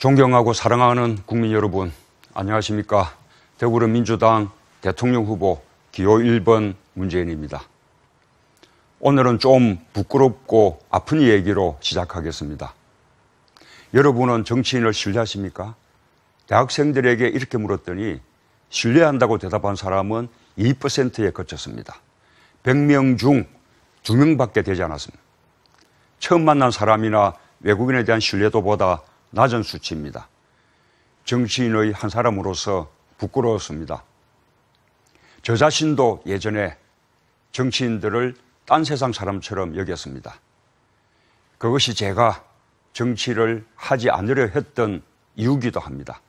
존경하고 사랑하는 국민 여러분, 안녕하십니까. 더불어민주당 대통령 후보 기호 1번 문재인입니다. 오늘은 좀 부끄럽고 아픈 얘기로 시작하겠습니다. 여러분은 정치인을 신뢰하십니까? 대학생들에게 이렇게 물었더니 신뢰한다고 대답한 사람은 2%에 그쳤습니다. 100명 중 2명밖에 되지 않았습니다. 처음 만난 사람이나 외국인에 대한 신뢰도보다 낮은 수치입니다. 정치인의 한 사람으로서 부끄러웠습니다. 저 자신도 예전에 정치인들을 딴 세상 사람처럼 여겼습니다. 그것이 제가 정치를 하지 않으려 했던 이유기도 합니다.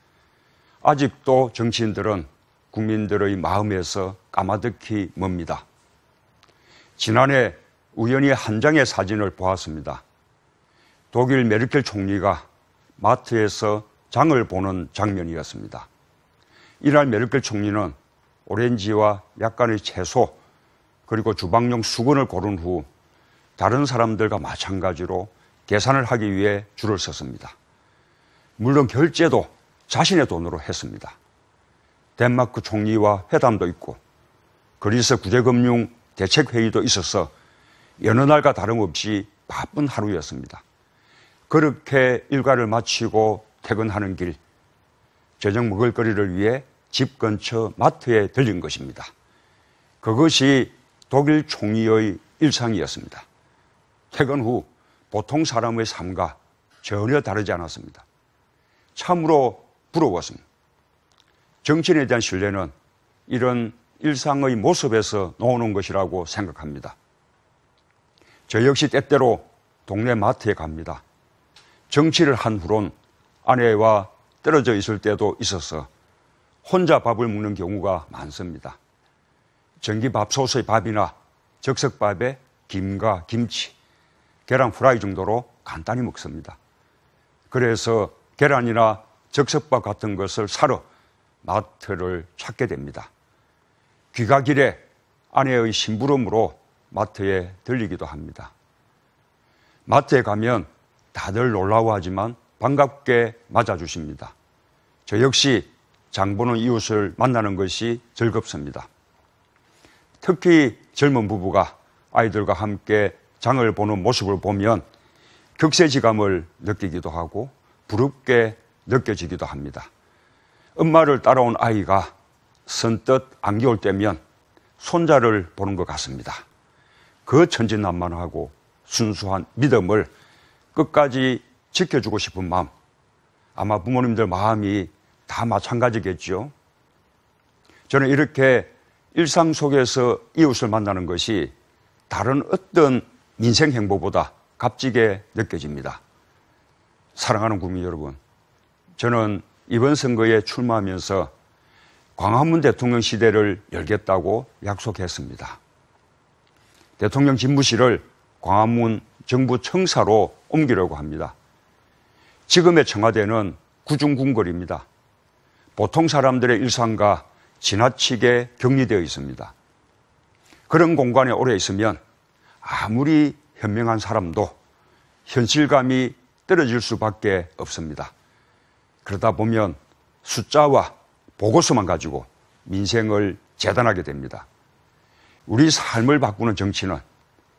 아직도 정치인들은 국민들의 마음에서 까마득히 멉니다. 지난해 우연히 한 장의 사진을 보았습니다. 독일 메르켈 총리가 마트에서 장을 보는 장면이었습니다. 이날 메르켈 총리는 오렌지와 약간의 채소 그리고 주방용 수건을 고른 후 다른 사람들과 마찬가지로 계산을 하기 위해 줄을 섰습니다. 물론 결제도 자신의 돈으로 했습니다. 덴마크 총리와 회담도 있고 그리스 구제금융 대책회의도 있어서 여느 날과 다름없이 바쁜 하루였습니다. 그렇게 일과를 마치고 퇴근하는 길, 저녁 먹을거리를 위해 집 근처 마트에 들린 것입니다. 그것이 독일 총리의 일상이었습니다. 퇴근 후 보통 사람의 삶과 전혀 다르지 않았습니다. 참으로 부러웠습니다. 정치인에 대한 신뢰는 이런 일상의 모습에서 나오는 것이라고 생각합니다. 저 역시 때때로 동네 마트에 갑니다. 정치를 한 후론 아내와 떨어져 있을 때도 있어서 혼자 밥을 먹는 경우가 많습니다. 전기밥솥의 밥이나 즉석밥에 김과 김치, 계란 프라이 정도로 간단히 먹습니다. 그래서 계란이나 즉석밥 같은 것을 사러 마트를 찾게 됩니다. 귀가길에 아내의 심부름으로 마트에 들리기도 합니다. 마트에 가면 다들 놀라워하지만 반갑게 맞아주십니다. 저 역시 장보는 이웃을 만나는 것이 즐겁습니다. 특히 젊은 부부가 아이들과 함께 장을 보는 모습을 보면 격세지감을 느끼기도 하고 부럽게 느껴지기도 합니다. 엄마를 따라온 아이가 선뜻 안개 올 때면 손자를 보는 것 같습니다. 그 천진난만하고 순수한 믿음을 끝까지 지켜주고 싶은 마음, 아마 부모님들 마음이 다 마찬가지겠죠. 저는 이렇게 일상 속에서 이웃을 만나는 것이 다른 어떤 민생 행보보다 값지게 느껴집니다. 사랑하는 국민 여러분, 저는 이번 선거에 출마하면서 광화문 대통령 시대를 열겠다고 약속했습니다. 대통령 집무실을 광화문 정부 청사로 옮기려고 합니다. 지금의 청와대는 구중궁궐입니다. 보통 사람들의 일상과 지나치게 격리되어 있습니다. 그런 공간에 오래 있으면 아무리 현명한 사람도 현실감이 떨어질 수밖에 없습니다. 그러다 보면 숫자와 보고서만 가지고 민생을 재단하게 됩니다. 우리 삶을 바꾸는 정치는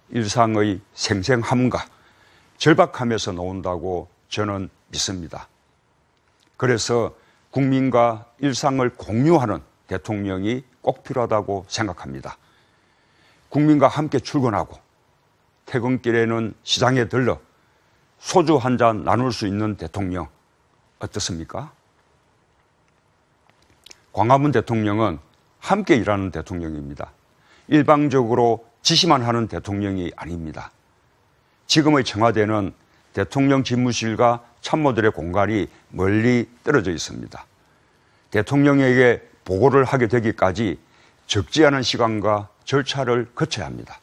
일상의 생생함과 절박함에서 나온다고 저는 믿습니다. 그래서 국민과 일상을 공유하는 대통령이 꼭 필요하다고 생각합니다. 국민과 함께 출근하고 퇴근길에는 시장에 들러 소주 한 잔 나눌 수 있는 대통령 어떻습니까? 광화문 대통령은 함께 일하는 대통령입니다. 일방적으로 지시만 하는 대통령이 아닙니다. 지금의 청와대는 대통령 집무실과 참모들의 공간이 멀리 떨어져 있습니다. 대통령에게 보고를 하게 되기까지 적지 않은 시간과 절차를 거쳐야 합니다.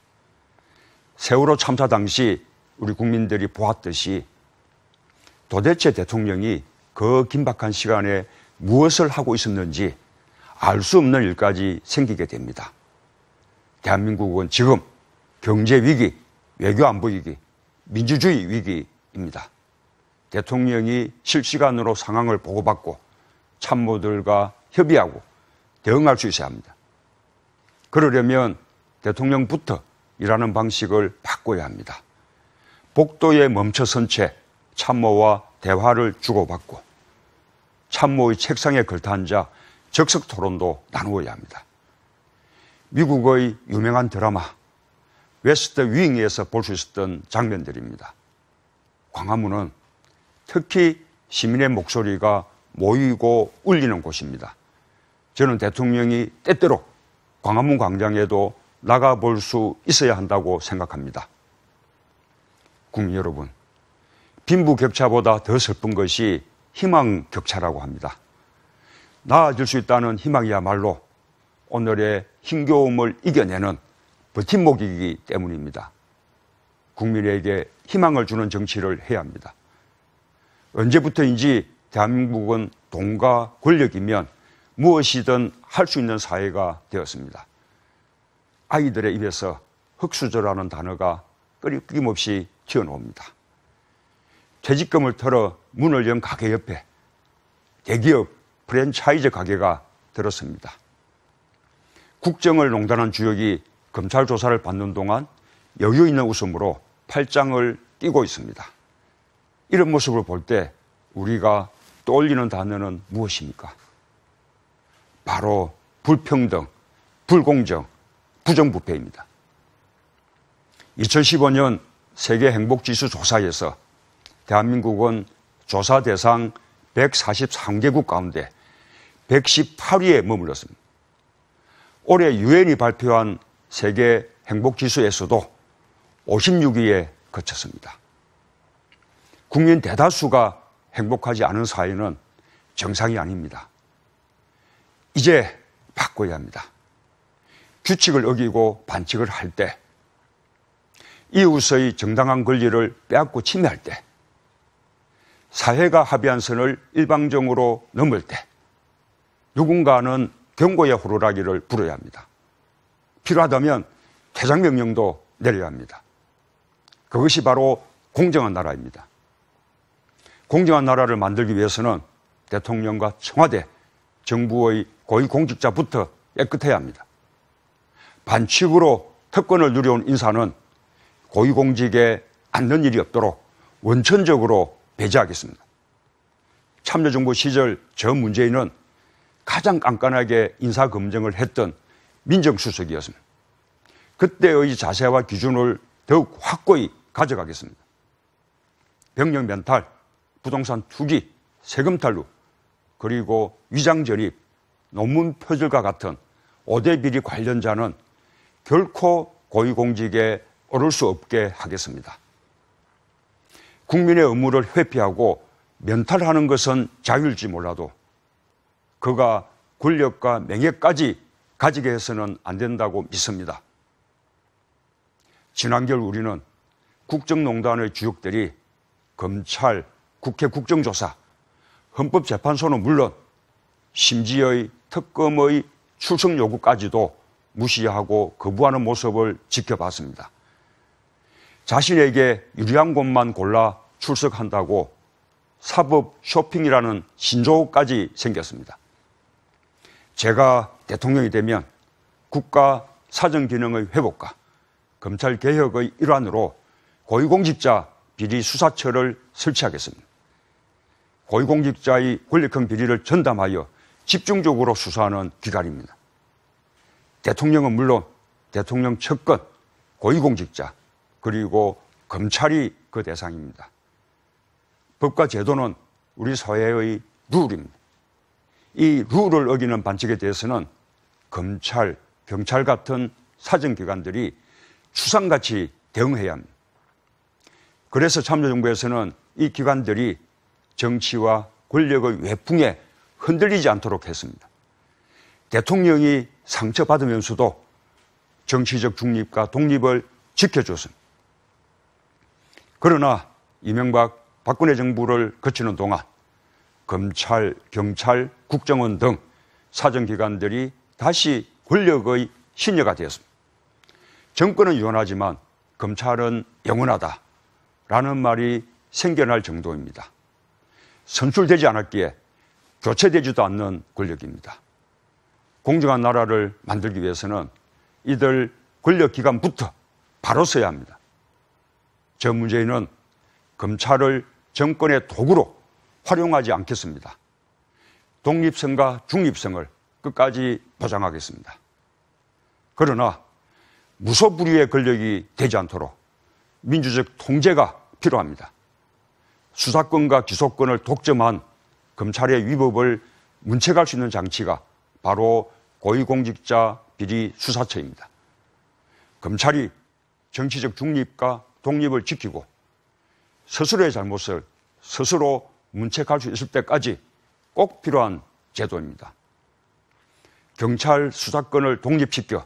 세월호 참사 당시 우리 국민들이 보았듯이 도대체 대통령이 그 긴박한 시간에 무엇을 하고 있었는지 알 수 없는 일까지 생기게 됩니다. 대한민국은 지금 경제 위기, 외교 안보 위기, 민주주의 위기입니다. 대통령이 실시간으로 상황을 보고받고 참모들과 협의하고 대응할 수 있어야 합니다. 그러려면 대통령부터 일하는 방식을 바꿔야 합니다. 복도에 멈춰선 채 참모와 대화를 주고받고 참모의 책상에 걸터앉아 적석 토론도 나누어야 합니다. 미국의 유명한 드라마 웨스트 윙에서 볼 수 있었던 장면들입니다. 광화문은 특히 시민의 목소리가 모이고 울리는 곳입니다. 저는 대통령이 때때로 광화문 광장에도 나가볼 수 있어야 한다고 생각합니다. 국민 여러분, 빈부격차보다 더 슬픈 것이 희망격차라고 합니다. 나아질 수 있다는 희망이야말로 오늘의 힘겨움을 이겨내는 버팀목이기 때문입니다. 국민에게 희망을 주는 정치를 해야 합니다. 언제부터인지 대한민국은 돈과 권력이면 무엇이든 할 수 있는 사회가 되었습니다. 아이들의 입에서 흙수저라는 단어가 끊임없이 튀어나옵니다. 퇴직금을 털어 문을 연 가게 옆에 대기업 프랜차이즈 가게가 들었습니다. 국정을 농단한 주역이 검찰 조사를 받는 동안 여유 있는 웃음으로 팔짱을 끼고 있습니다. 이런 모습을 볼 때 우리가 떠올리는 단어는 무엇입니까? 바로 불평등, 불공정, 부정부패입니다. 2015년 세계행복지수 조사에서 대한민국은 조사 대상 143개국 가운데 118위에 머물렀습니다. 올해 유엔이 발표한 세계 행복지수에서도 56위에 그쳤습니다. 국민 대다수가 행복하지 않은 사회는 정상이 아닙니다. 이제 바꿔야 합니다. 규칙을 어기고 반칙을 할 때, 이웃의 정당한 권리를 빼앗고 침해할 때, 사회가 합의한 선을 일방적으로 넘을 때 누군가는 경고의 호루라기를 불어야 합니다. 필요하다면 퇴장명령도 내려야 합니다. 그것이 바로 공정한 나라입니다. 공정한 나라를 만들기 위해서는 대통령과 청와대, 정부의 고위공직자부터 깨끗해야 합니다. 반칙으로 특권을 누려온 인사는 고위공직에 앉는 일이 없도록 원천적으로 배제하겠습니다. 참여정부 시절 저 문재인은 가장 깐깐하게 인사검증을 했던 민정수석이었습니다. 그때의 자세와 기준을 더욱 확고히 가져가겠습니다. 병력 면탈, 부동산 투기, 세금 탈루, 그리고 위장 전입, 논문 표절과 같은 5대 비리 관련자는 결코 고위공직에 오를 수 없게 하겠습니다. 국민의 의무를 회피하고 면탈하는 것은 자유일지 몰라도 그가 권력과 명예까지 가지게 해서는 안 된다고 믿습니다. 지난결 우리는 국정농단의 주역들이 검찰, 국회 국정조사, 헌법재판소는 물론 심지어의 특검의 출석 요구까지도 무시하고 거부하는 모습을 지켜봤습니다. 자신에게 유리한 곳만 골라 출석한다고 사법 쇼핑이라는 신조어까지 생겼습니다. 제가 대통령이 되면 국가 사정 기능의 회복과 검찰 개혁의 일환으로 고위공직자 비리 수사처를 설치하겠습니다. 고위공직자의 권력형 비리를 전담하여 집중적으로 수사하는 기관입니다. 대통령은 물론 대통령 측근, 고위공직자, 그리고 검찰이 그 대상입니다. 법과 제도는 우리 사회의 룰입니다. 이 룰을 어기는 반칙에 대해서는 검찰, 경찰 같은 사정기관들이 추상같이 대응해야 합니다. 그래서 참여정부에서는 이 기관들이 정치와 권력의 외풍에 흔들리지 않도록 했습니다. 대통령이 상처받으면서도 정치적 중립과 독립을 지켜줬습니다. 그러나 이명박, 박근혜 정부를 거치는 동안 검찰, 경찰, 국정원 등 사정기관들이 다시 권력의 신여가 되었습니다. 정권은 유한하지만 검찰은 영원하다라는 말이 생겨날 정도입니다. 선출되지 않았기에 교체되지도 않는 권력입니다. 공정한 나라를 만들기 위해서는 이들 권력기관부터 바로 서야 합니다. 저 문재인은 검찰을 정권의 도구로 활용하지 않겠습니다. 독립성과 중립성을 끝까지 보장하겠습니다. 그러나 무소불위의 권력이 되지 않도록 민주적 통제가 필요합니다. 수사권과 기소권을 독점한 검찰의 위법을 문책할 수 있는 장치가 바로 고위공직자 비리 수사처입니다. 검찰이 정치적 중립과 독립을 지키고 스스로의 잘못을 스스로 문책할 수 있을 때까지 꼭 필요한 제도입니다. 경찰 수사권을 독립시켜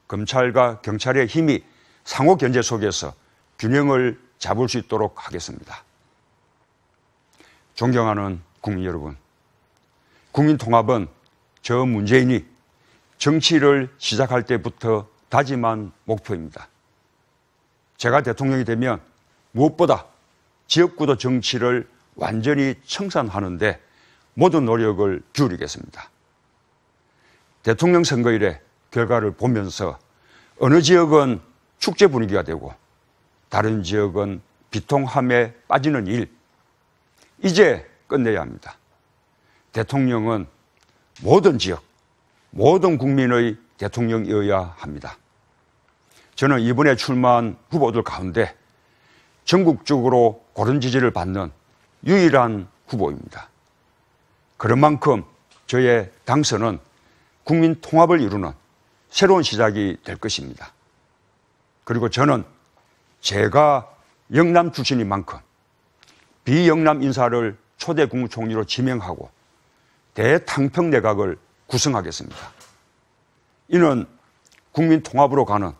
검찰과 경찰의 힘이 상호 견제 속에서 균형을 잡을 수 있도록 하겠습니다. 존경하는 국민 여러분, 국민통합은 저 문재인이 정치를 시작할 때부터 다짐한 목표입니다. 제가 대통령이 되면 무엇보다 지역구도 정치를 완전히 청산하는데 모든 노력을 기울이겠습니다. 대통령 선거일의 결과를 보면서 어느 지역은 축제 분위기가 되고 다른 지역은 비통함에 빠지는 일, 이제 끝내야 합니다. 대통령은 모든 지역, 모든 국민의 대통령이어야 합니다. 저는 이번에 출마한 후보들 가운데 전국적으로 고른 지지를 받는 유일한 후보입니다. 그런 만큼 저의 당선은 국민 통합을 이루는 새로운 시작이 될 것입니다. 그리고 저는 제가 영남 출신인 만큼 비영남 인사를 초대 국무총리로 지명하고 대탕평 내각을 구성하겠습니다. 이는 국민 통합으로 가는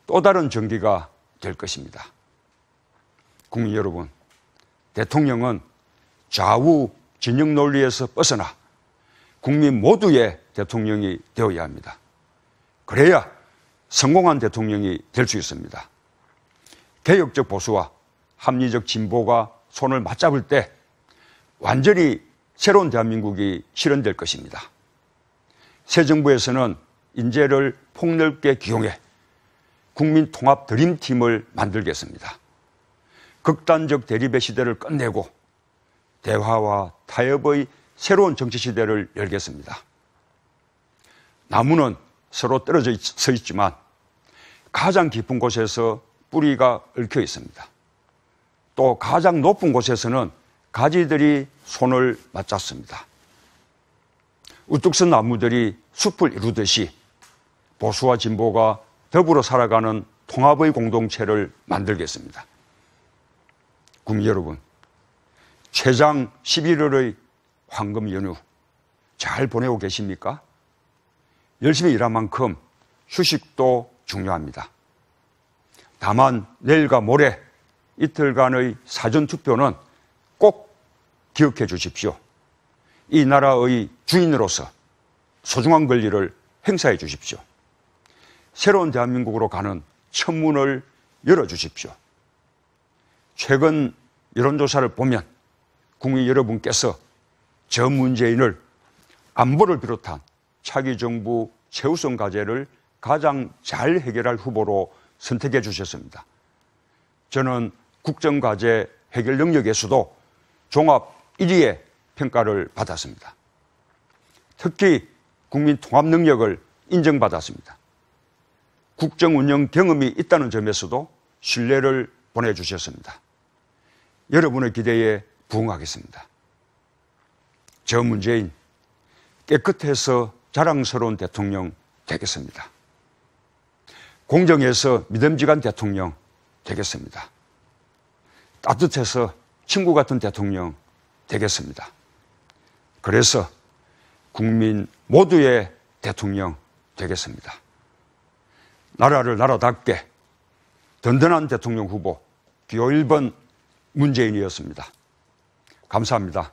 또 다른 전기가 될 것입니다. 국민 여러분, 대통령은 좌우 진영 논리에서 벗어나 국민 모두의 대통령이 되어야 합니다. 그래야 성공한 대통령이 될 수 있습니다. 개혁적 보수와 합리적 진보가 손을 맞잡을 때 완전히 새로운 대한민국이 실현될 것입니다. 새 정부에서는 인재를 폭넓게 기용해 국민 통합 드림팀을 만들겠습니다. 극단적 대립의 시대를 끝내고 대화와 타협의 새로운 정치 시대를 열겠습니다. 나무는 서로 떨어져 서 있지만 가장 깊은 곳에서 뿌리가 얽혀 있습니다. 또 가장 높은 곳에서는 가지들이 손을 맞잡습니다. 우뚝 선 나무들이 숲을 이루듯이 보수와 진보가 더불어 살아가는 통합의 공동체를 만들겠습니다. 국민 여러분, 최장 11월의 황금 연휴 잘 보내고 계십니까? 열심히 일한 만큼 휴식도 중요합니다. 다만 내일과 모레 이틀간의 사전투표는 꼭 기억해 주십시오. 이 나라의 주인으로서 소중한 권리를 행사해 주십시오. 새로운 대한민국으로 가는 천문을 열어주십시오. 최근 여론조사를 보면 국민 여러분께서 저 문재인을 안보를 비롯한 차기 정부 최우선 과제를 가장 잘 해결할 후보로 선택해 주셨습니다. 저는 국정과제 해결 능력에서도 종합 1위의 평가를 받았습니다. 특히 국민 통합 능력을 인정받았습니다. 국정 운영 경험이 있다는 점에서도 신뢰를 보내주셨습니다. 여러분의 기대에 부응하겠습니다. 저 문재인 깨끗해서 자랑스러운 대통령 되겠습니다. 공정해서 믿음직한 대통령 되겠습니다. 따뜻해서 친구 같은 대통령 되겠습니다. 그래서 국민 모두의 대통령 되겠습니다. 나라를 나라답게 든든한 대통령 후보 기호 1번 문재인이었습니다. 감사합니다.